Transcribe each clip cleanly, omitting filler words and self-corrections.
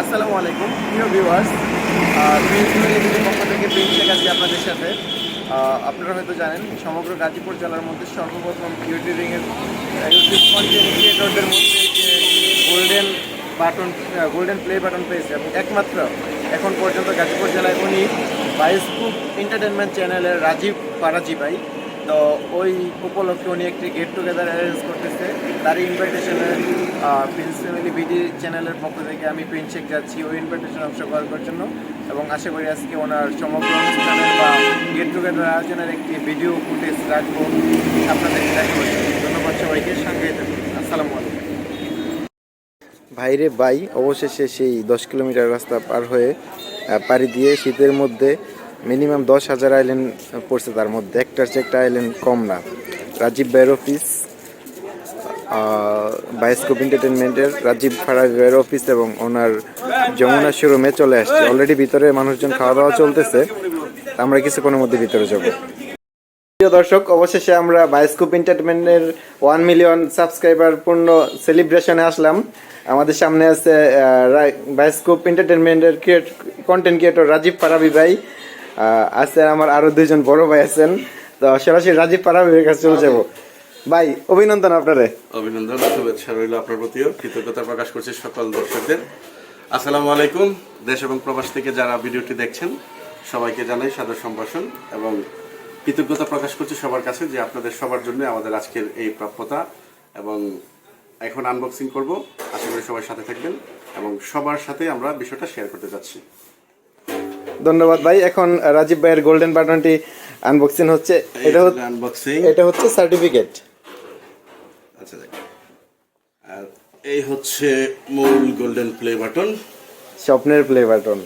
আসসালামু আলাইকুম প্রিয় ভিউয়ার্স, পক্ষ থেকে প্রিন্স শেখ আছি আপনাদের সাথে। আপনারা হয়তো জানেন সমগ্র গাজীপুর জেলার মধ্যে সর্বপ্রথম ইউটিউব কন্টেন্ট ক্রিয়েটরদের মধ্যে যে গোল্ডেন প্লে বাটন পেয়েছে এবং একমাত্র এখন পর্যন্ত গাজীপুর জেলায় উনি বায়োস্কোপ এন্টারটেনমেন্ট চ্যানেলের রাজীব ফারাজি ভাই। তো ওই উপলক্ষে উনি একটি গেট টুগেদার অ্যারেঞ্জ করতেছে। তারই ইনভাইটেশনে প্রিন্স ফ্যামিলি বিডি চ্যানেলের পক্ষ থেকে আমি প্রিন্স শেখ যাচ্ছি ওই ইনভাইটেশন অংশগ্রহণ করার জন্য, এবং আশা করি আজকে ওনার সমগ্র অনুষ্ঠানের বা গেট টুগেদার আয়োজনের একটি ভিডিও ফুটেজ রাখবো আপনাদের দেখাবো। ধন্যবাদ সবাইকে, সঙ্গে থাকুন। আসসালামু আলাইকুম। ভাইরে ভাই, অবশেষে সেই 10 কিলোমিটার রাস্তা পার হয়ে পাড়ি দিয়ে শীতের মধ্যে মিনিমাম 10,000 আইল্যান্ড পড়ছে, তার মধ্যে একটার চেয়ে একটা আইল্যান্ড কম না। রাজীব ভাইয়ের অফিস, বায়োস্কোপ এন্টারটেনমেন্টের রাজীব ফারাজি ভাইয়ের অফিস এবং ওনার যমুনা শোরুমে চলে আসছে। অলরেডি ভিতরে মানুষজন খাওয়া দাওয়া চলতেছে, আমরা কিছুক্ষণের মধ্যে ভিতরে যাব। প্রিয় দর্শক, অবশেষে আমরা বায়োস্কোপ এন্টারটেনমেন্টের 1 মিলিয়ন সাবস্ক্রাইবার পূর্ণ সেলিব্রেশনে আসলাম। আমাদের সামনে আছে বায়োস্কোপ এন্টারটেনমেন্টের কন্টেন্ট ক্রিয়েটর রাজীব ফারাবি ভাই, আছে আমার আরো দুইজন বড় ভাই আছেন। তো সরাসরি রাজীব ফারাবি ভাইয়ের কাছে চলে যাবো। ভাই, অভিনন্দন আপনারে। অভিনন্দন, শুভেচ্ছা রইল আপনার প্রতিও। কৃতজ্ঞতা প্রকাশ করছি সকল দর্শকদের। আসসালামু আলাইকুম। দেশ এবং প্রবাস থেকে যারা ভিডিওটি দেখছেন সবাইকে জানাই সাদর সম্ভাষণ এবং কৃতজ্ঞতা প্রকাশ করছি সবার কাছে যে আপনাদের সবার জন্য আমাদের আজকের এই প্রাপ্যতা। এবং এখন আনবক্সিং করব, আশা করি সবাই সাথে থাকবেন এবং সবার সাথে আমরা বিষয়টা শেয়ার করতে যাচ্ছি। ধন্যবাদ ভাই। এখন রাজীব ভাইয়ের গোল্ডেন বাটনটি আনবক্সিং হচ্ছে। এটা হচ্ছে সার্টিফিকেট। আচ্ছা, আর এই হচ্ছে মূল গোল্ডেন প্লে বাটন, স্বপ্নের প্লে বাটন।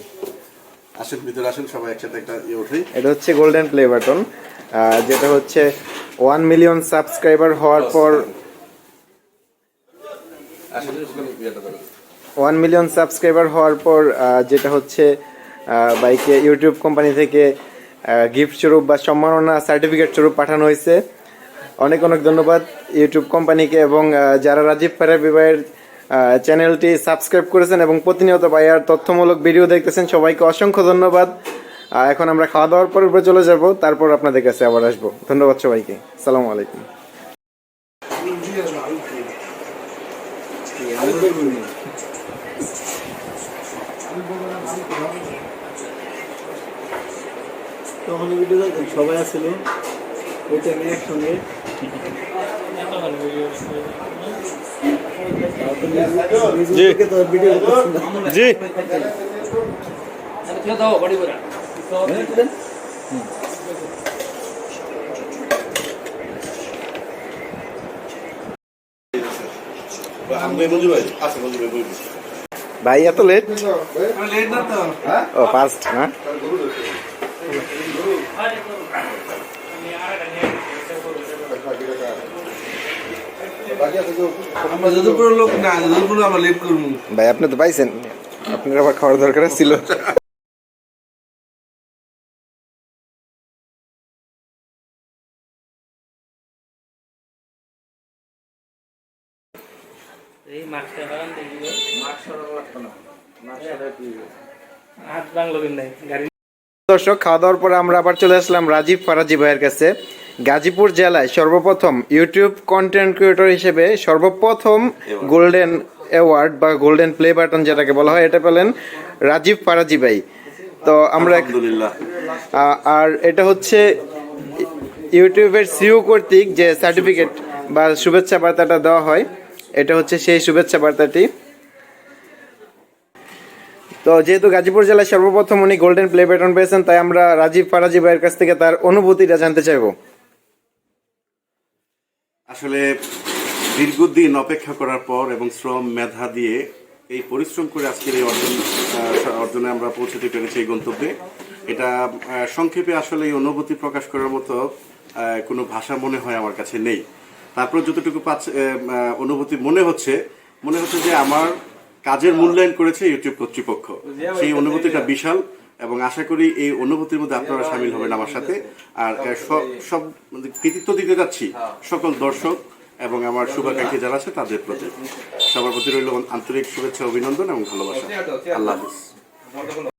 আসেন ভিতরে আসেন, সবাই একসাথে একটা উঠাই। এটা হচ্ছে গোল্ডেন প্লে বাটন, যেটা হচ্ছে 1 মিলিয়ন সাবস্ক্রাইবার হওয়ার পর 1 মিলিয়ন সাবস্ক্রাইবার হওয়ার পর যেটা হচ্ছে বাইকে ইউটিউব কোম্পানি থেকে গিফট স্বরূপ বা সম্মাননা সার্টিফিকেট স্বরূপ পাঠানো হয়েছে। অনেক অনেক ধন্যবাদ ইউটিউব কোম্পানিকে এবং যারা রাজীব ফারাবি ভাইয়ের চ্যানেলটি সাবস্ক্রাইব করেছেন এবং প্রতিনিয়ত ভাইয়ার তথ্যমূলক ভিডিও দেখতেছেন, সবাইকে অসংখ্য ধন্যবাদ। এখন আমরা খাওয়া দাওয়ার পর উপরে চলে যাব, তারপর আপনাদের কাছে আবার আসবো। ধন্যবাদ সবাইকে, আসসালামু আলাইকুম। তখন ভিডিও দেখেন সবাই আসছিল ওইটা নিয়ে একসঙ্গে জি ভাই, এত লেট? ও ফার্স্ট না? আমরা যদুপুরের লোক না, যদুপুরে আমরা লেট করবো ভাই। আপনি তো পাইছেন, আপনার আবার খাওয়ার দরকার ছিল। দর্শক, খাওয়া দাওয়ার পরে আমরা আবার চলে আসলাম রাজীব ফারাজি ভাইয়ের কাছে। গাজীপুর জেলায় সর্বপ্রথম ইউটিউব কন্টেন্ট ক্রিয়েটর হিসেবে সর্বপ্রথম গোল্ডেন অ্যাওয়ার্ড বা গোল্ডেন প্লে বাটন যেটাকে বলা হয়, এটা পেলেন রাজীব ফারাজি ভাই। তো আমরা আর এটা হচ্ছে ইউটিউবের সিইও কর্তৃক যে সার্টিফিকেট বা শুভেচ্ছা বার্তাটা দেওয়া হয়, এটা হচ্ছে সেই শুভেচ্ছা বার্তাটি। তো যেহেতু গাজীপুর জেলায় সর্বপ্রথম উনি গোল্ডেন প্লে বাটন পেয়েছেন, তাই আমরা রাজীব ফারাজি ভাইয়ের কাছ থেকে তার অনুভূতিটা জানতে চাইবো। আসলে দীর্ঘদিন অপেক্ষা করার পর এবং শ্রম মেধা দিয়ে এই পরিশ্রম করে আজকের এই অর্জনে আমরা পৌঁছতে পেরেছি এই গন্তব্যে। এটা সংক্ষেপে আসলে এই অনুভূতি প্রকাশ করার মতো কোনো ভাষা মনে হয় আমার কাছে নেই। তারপর যতটুকু অনুভূতি মনে হচ্ছে যে আমার কাজের মূল্যায়ন করেছে ইউটিউব কর্তৃপক্ষ, সেই অনুভূতিটা বিশাল এবং আশা করি এই অনুভূতির মধ্যে আপনারা সামিল হবেন আমার সাথে। আর সব কৃতিত্ব দিতে যাচ্ছি সকল দর্শক এবং আমার শুভাকাঙ্ক্ষী যারা আছে তাদের প্রতি সবার প্রতি রইল আন্তরিক শুভেচ্ছা, অভিনন্দন এবং ভালোবাসা। আল্লাহ হাফিজ।